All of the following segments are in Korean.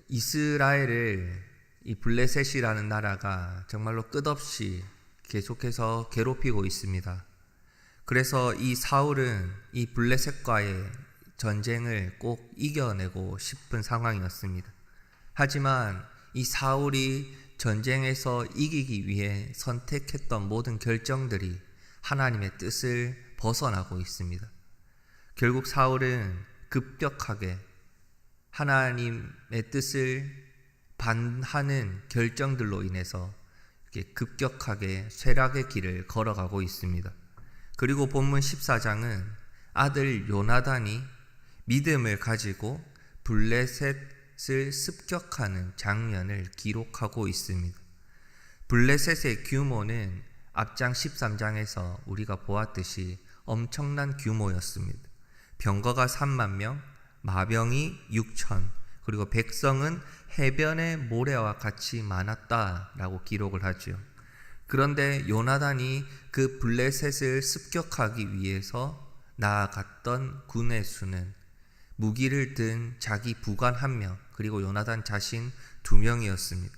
이스라엘을 이 블레셋이라는 나라가 정말로 끝없이 계속해서 괴롭히고 있습니다. 그래서 이 사울은 이 블레셋과의 전쟁을 꼭 이겨내고 싶은 상황이었습니다. 하지만 이 사울이 전쟁에서 이기기 위해 선택했던 모든 결정들이 하나님의 뜻을 벗어나고 있습니다. 결국 사울은 급격하게 하나님의 뜻을 반하는 결정들로 인해서 이렇게 급격하게 쇠락의 길을 걸어가고 있습니다. 그리고 본문 14장은 아들 요나단이 믿음을 가지고 블레셋을 습격하는 장면을 기록하고 있습니다. 블레셋의 규모는 앞장 13장에서 우리가 보았듯이 엄청난 규모였습니다. 병거가 3만 명, 마병이 6천, 그리고 백성은 해변의 모래와 같이 많았다라고 기록을 하죠. 그런데 요나단이 그 블레셋을 습격하기 위해서 나아갔던 군의 수는 무기를 든 자기 부관 1명, 그리고 요나단 자신 2명이었습니다.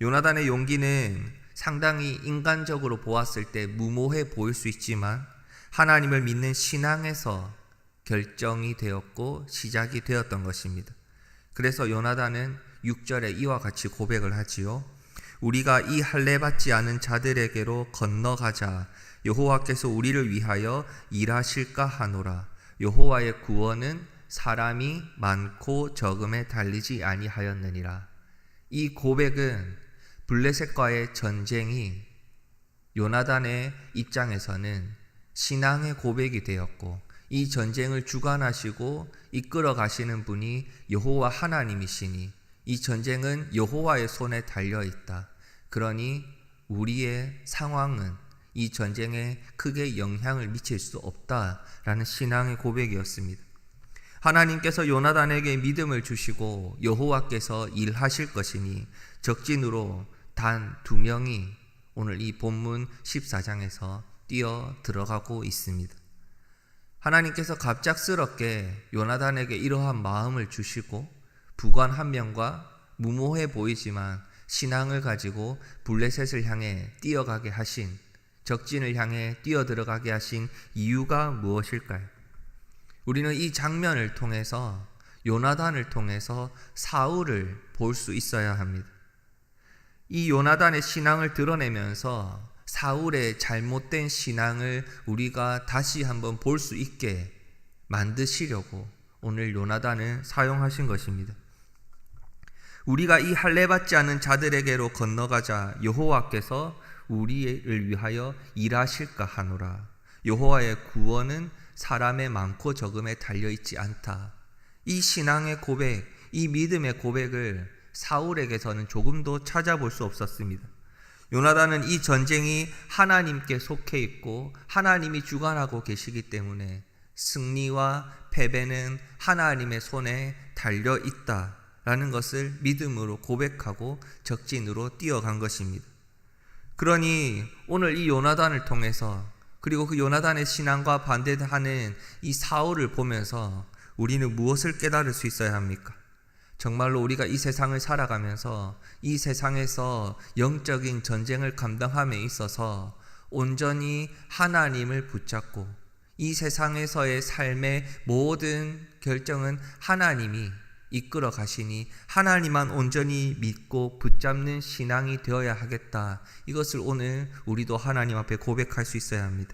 요나단의 용기는 상당히 인간적으로 보았을 때 무모해 보일 수 있지만 하나님을 믿는 신앙에서 결정이 되었고 시작이 되었던 것입니다. 그래서 요나단은 6절에 이와 같이 고백을 하지요. 우리가 이 할례 받지 않은 자들에게로 건너가자. 여호와께서 우리를 위하여 일하실까 하노라. 여호와의 구원은 사람이 많고 적음에 달리지 아니하였느니라. 이 고백은 블레셋과의 전쟁이 요나단의 입장에서는 신앙의 고백이 되었고, 이 전쟁을 주관하시고 이끌어 가시는 분이 여호와 하나님이시니 이 전쟁은 여호와의 손에 달려 있다. 그러니 우리의 상황은 이 전쟁에 크게 영향을 미칠 수 없다라는 신앙의 고백이었습니다. 하나님께서 요나단에게 믿음을 주시고 여호와께서 일하실 것이니 적진으로 단 2명이 오늘 이 본문 14장에서 뛰어 들어가고 있습니다. 하나님께서 갑작스럽게 요나단에게 이러한 마음을 주시고 부관 1명과 무모해 보이지만 신앙을 가지고 블레셋을 향해 뛰어가게 하신, 적진을 향해 뛰어들어가게 하신 이유가 무엇일까요? 우리는 이 장면을 통해서 요나단을 통해서 사울을 볼 수 있어야 합니다. 이 요나단의 신앙을 드러내면서 사울의 잘못된 신앙을 우리가 다시 한번 볼 수 있게 만드시려고 오늘 요나단을 사용하신 것입니다. 우리가 이 할례 받지 않은 자들에게로 건너가자. 여호와께서 우리를 위하여 일하실까 하노라. 여호와의 구원은 사람의 많고 적음에 달려있지 않다. 이 신앙의 고백, 이 믿음의 고백을 사울에게서는 조금도 찾아볼 수 없었습니다. 요나단은 이 전쟁이 하나님께 속해 있고 하나님이 주관하고 계시기 때문에 승리와 패배는 하나님의 손에 달려 있다라는 것을 믿음으로 고백하고 적진으로 뛰어간 것입니다. 그러니 오늘 이 요나단을 통해서, 그리고 그 요나단의 신앙과 반대하는 이 사울을 보면서 우리는 무엇을 깨달을 수 있어야 합니까? 정말로 우리가 이 세상을 살아가면서 이 세상에서 영적인 전쟁을 감당함에 있어서 온전히 하나님을 붙잡고 이 세상에서의 삶의 모든 결정은 하나님이 이끌어 가시니 하나님만 온전히 믿고 붙잡는 신앙이 되어야 하겠다. 이것을 오늘 우리도 하나님 앞에 고백할 수 있어야 합니다.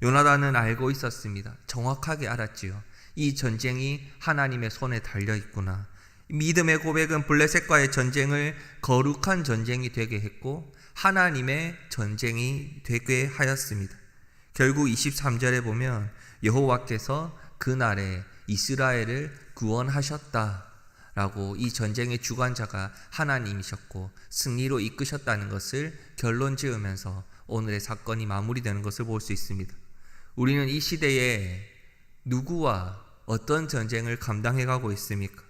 요나단은 알고 있었습니다. 정확하게 알았지요. 이 전쟁이 하나님의 손에 달려 있구나. 믿음의 고백은 블레셋과의 전쟁을 거룩한 전쟁이 되게 했고 하나님의 전쟁이 되게 하였습니다. 결국 23절에 보면 여호와께서 그날에 이스라엘을 구원하셨다라고 이 전쟁의 주관자가 하나님이셨고 승리로 이끄셨다는 것을 결론 지으면서 오늘의 사건이 마무리되는 것을 볼 수 있습니다. 우리는 이 시대에 누구와 어떤 전쟁을 감당해 가고 있습니까?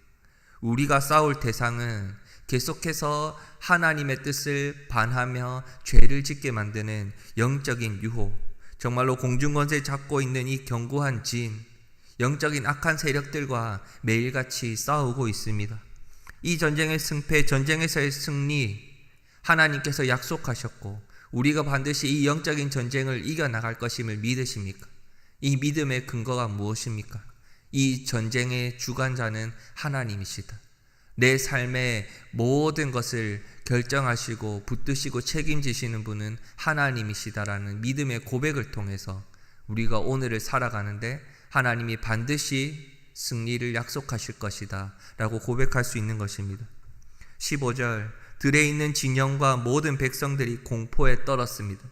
우리가 싸울 대상은 계속해서 하나님의 뜻을 반하며 죄를 짓게 만드는 영적인 유혹, 정말로 공중권세 잡고 있는 이 견고한 진, 영적인 악한 세력들과 매일같이 싸우고 있습니다. 이 전쟁의 승패, 전쟁에서의 승리 하나님께서 약속하셨고 우리가 반드시 이 영적인 전쟁을 이겨나갈 것임을 믿으십니까? 이 믿음의 근거가 무엇입니까? 이 전쟁의 주관자는 하나님이시다. 내 삶의 모든 것을 결정하시고 붙드시고 책임지시는 분은 하나님이시다라는 믿음의 고백을 통해서 우리가 오늘을 살아가는데 하나님이 반드시 승리를 약속하실 것이다 라고 고백할 수 있는 것입니다. 15절, 들에 있는 진영과 모든 백성들이 공포에 떨었습니다.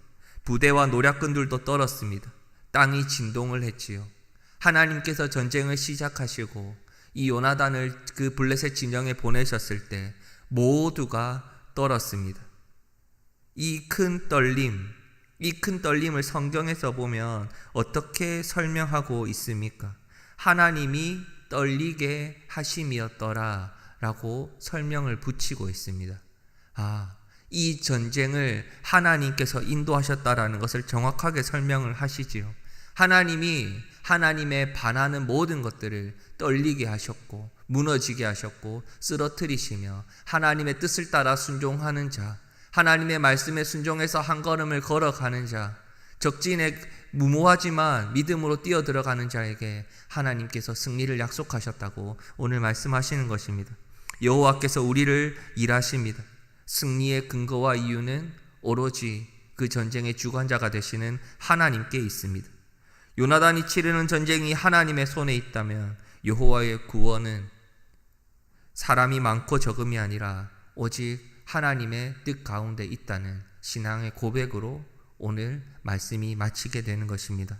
부대와 노략군들도 떨었습니다. 땅이 진동을 했지요. 하나님께서 전쟁을 시작하시고 이 요나단을 그 블레셋 진영에 보내셨을 때 모두가 떨었습니다. 이 큰 떨림을 성경에서 보면 어떻게 설명하고 있습니까? 하나님이 떨리게 하심이었더라 라고 설명을 붙이고 있습니다. 이 전쟁을 하나님께서 인도하셨다라는 것을 정확하게 설명을 하시지요. 하나님이 하나님의 반하는 모든 것들을 떨리게 하셨고 무너지게 하셨고 쓰러뜨리시며 하나님의 뜻을 따라 순종하는 자, 하나님의 말씀에 순종해서 한 걸음을 걸어가는 자, 적진에 무모하지만 믿음으로 뛰어들어가는 자에게 하나님께서 승리를 약속하셨다고 오늘 말씀하시는 것입니다. 여호와께서 우리를 일하십니다. 승리의 근거와 이유는 오로지 그 전쟁의 주관자가 되시는 하나님께 있습니다. 요나단이 치르는 전쟁이 하나님의 손에 있다면 여호와의 구원은 사람이 많고 적음이 아니라 오직 하나님의 뜻 가운데 있다는 신앙의 고백으로 오늘 말씀이 마치게 되는 것입니다.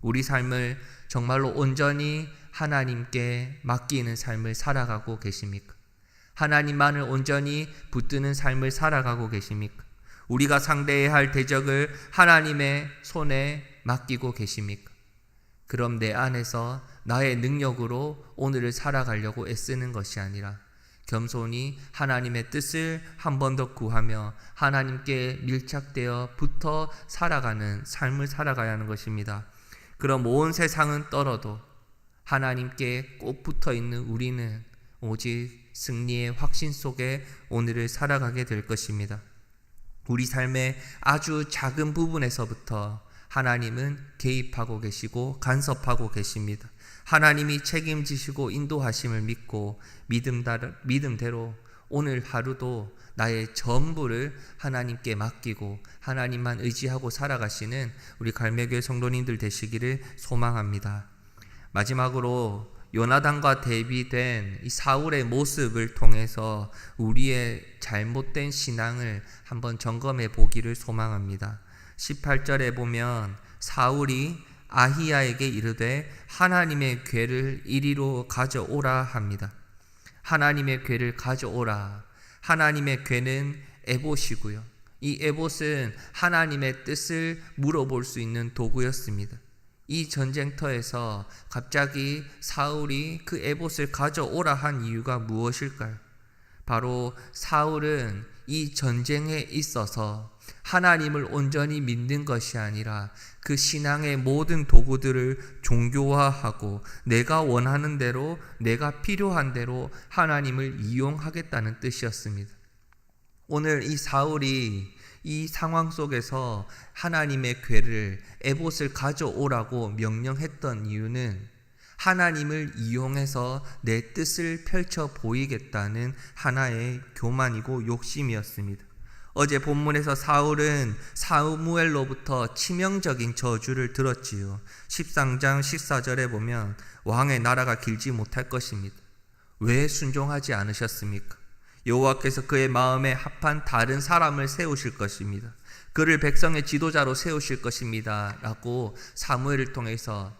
우리 삶을 정말로 온전히 하나님께 맡기는 삶을 살아가고 계십니까? 하나님만을 온전히 붙드는 삶을 살아가고 계십니까? 우리가 상대해야 할 대적을 하나님의 손에 맡기고 계십니까? 그럼 내 안에서 나의 능력으로 오늘을 살아가려고 애쓰는 것이 아니라 겸손히 하나님의 뜻을 한 번 더 구하며 하나님께 밀착되어 붙어 살아가는 삶을 살아가야 하는 것입니다. 그럼 온 세상은 떨어도 하나님께 꼭 붙어 있는 우리는 오직 승리의 확신 속에 오늘을 살아가게 될 것입니다. 우리 삶의 아주 작은 부분에서부터 하나님은 개입하고 계시고 간섭하고 계십니다. 하나님이 책임지시고 인도하심을 믿고 믿음대로 오늘 하루도 나의 전부를 하나님께 맡기고 하나님만 의지하고 살아가시는 우리 갈매교회 성도님들 되시기를 소망합니다. 마지막으로 요나단과 대비된 이 사울의 모습을 통해서 우리의 잘못된 신앙을 한번 점검해 보기를 소망합니다. 18절에 보면 사울이 아히야에게 이르되 하나님의 궤를 이리로 가져오라 합니다. 하나님의 궤를 가져오라. 하나님의 궤는 에봇이고요. 이 에봇은 하나님의 뜻을 물어볼 수 있는 도구였습니다. 이 전쟁터에서 갑자기 사울이 그 에봇을 가져오라 한 이유가 무엇일까요? 바로 사울은 이 전쟁에 있어서 하나님을 온전히 믿는 것이 아니라 그 신앙의 모든 도구들을 종교화하고 내가 원하는 대로 내가 필요한 대로 하나님을 이용하겠다는 뜻이었습니다. 오늘 이 사울이 이 상황 속에서 하나님의 궤를 에봇을 가져오라고 명령했던 이유는 하나님을 이용해서 내 뜻을 펼쳐 보이겠다는 하나의 교만이고 욕심이었습니다. 어제 본문에서 사울은 사무엘로부터 치명적인 저주를 들었지요. 13장 14절에 보면 왕의 나라가 길지 못할 것입니다. 왜 순종하지 않으셨습니까? 여호와께서 그의 마음에 합한 다른 사람을 세우실 것입니다. 그를 백성의 지도자로 세우실 것입니다 라고 사무엘을 통해서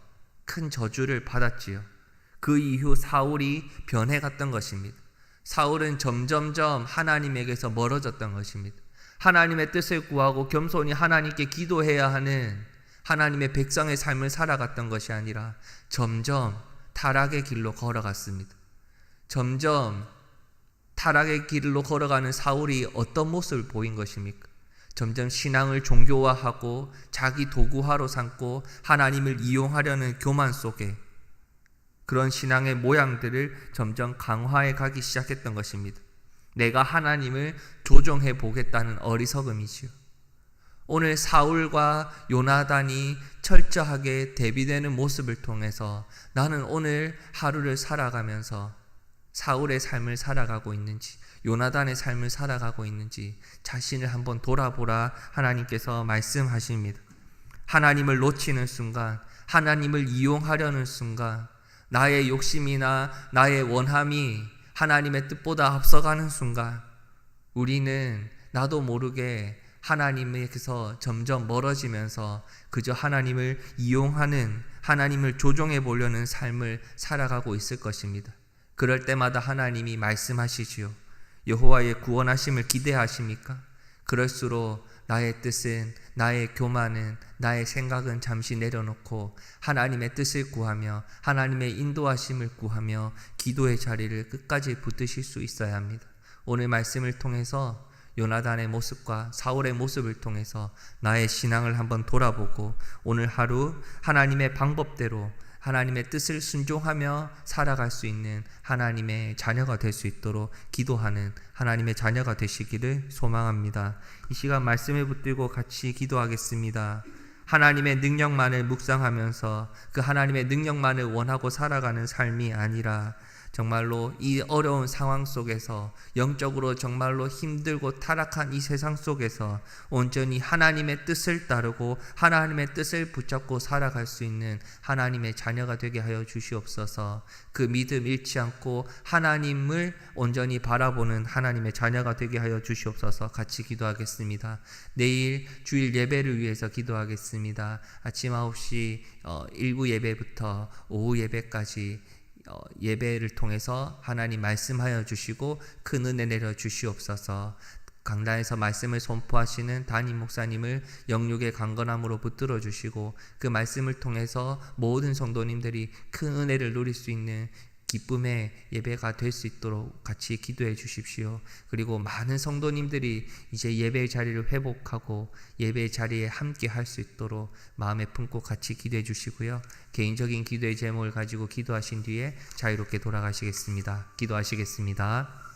큰 저주를 받았지요. 그 이후 사울이 변해갔던 것입니다. 사울은 점점점 하나님에게서 멀어졌던 것입니다. 하나님의 뜻을 구하고 겸손히 하나님께 기도해야 하는 하나님의 백성의 삶을 살아갔던 것이 아니라 점점 타락의 길로 걸어갔습니다. 점점 타락의 길로 걸어가는 사울이 어떤 모습을 보인 것입니까? 점점 신앙을 종교화하고 자기 도구화로 삼고 하나님을 이용하려는 교만 속에 그런 신앙의 모양들을 점점 강화해 가기 시작했던 것입니다. 내가 하나님을 조종해 보겠다는 어리석음이지요. 오늘 사울과 요나단이 철저하게 대비되는 모습을 통해서 나는 오늘 하루를 살아가면서 사울의 삶을 살아가고 있는지, 요나단의 삶을 살아가고 있는지 자신을 한번 돌아보라 하나님께서 말씀하십니다. 하나님을 놓치는 순간, 하나님을 이용하려는 순간, 나의 욕심이나 나의 원함이 하나님의 뜻보다 앞서가는 순간 우리는 나도 모르게 하나님에게서 점점 멀어지면서 그저 하나님을 이용하는, 하나님을 조종해 보려는 삶을 살아가고 있을 것입니다. 그럴 때마다 하나님이 말씀하시지요. 여호와의 구원하심을 기대하십니까? 그럴수록 나의 뜻은, 나의 교만은, 나의 생각은 잠시 내려놓고 하나님의 뜻을 구하며 하나님의 인도하심을 구하며 기도의 자리를 끝까지 붙드실 수 있어야 합니다. 오늘 말씀을 통해서 요나단의 모습과 사울의 모습을 통해서 나의 신앙을 한번 돌아보고 오늘 하루 하나님의 방법대로 하나님의 뜻을 순종하며 살아갈 수 있는 하나님의 자녀가 될 수 있도록 기도하는 하나님의 자녀가 되시기를 소망합니다. 이 시간 말씀을 붙들고 같이 기도하겠습니다. 하나님의 능력만을 묵상하면서 그 하나님의 능력만을 원하고 살아가는 삶이 아니라 정말로 이 어려운 상황 속에서 영적으로 정말로 힘들고 타락한 이 세상 속에서 온전히 하나님의 뜻을 따르고 하나님의 뜻을 붙잡고 살아갈 수 있는 하나님의 자녀가 되게 하여 주시옵소서. 그 믿음 잃지 않고 하나님을 온전히 바라보는 하나님의 자녀가 되게 하여 주시옵소서. 같이 기도하겠습니다. 내일 주일 예배를 위해서 기도하겠습니다. 아침 9시 일부 예배부터 오후 예배까지 예배를 통해서 하나님 말씀하여 주시고 큰 은혜 내려 주시옵소서. 강단에서 말씀을 선포하시는 담임 목사님을 영육의 강건함으로 붙들어 주시고 그 말씀을 통해서 모든 성도님들이 큰 은혜를 누릴 수 있는 기쁨의 예배가 될 수 있도록 같이 기도해 주십시오. 그리고 많은 성도님들이 이제 예배의 자리를 회복하고 예배의 자리에 함께 할 수 있도록 마음에 품고 같이 기도해 주시고요. 개인적인 기도의 제목을 가지고 기도하신 뒤에 자유롭게 돌아가시겠습니다. 기도하시겠습니다.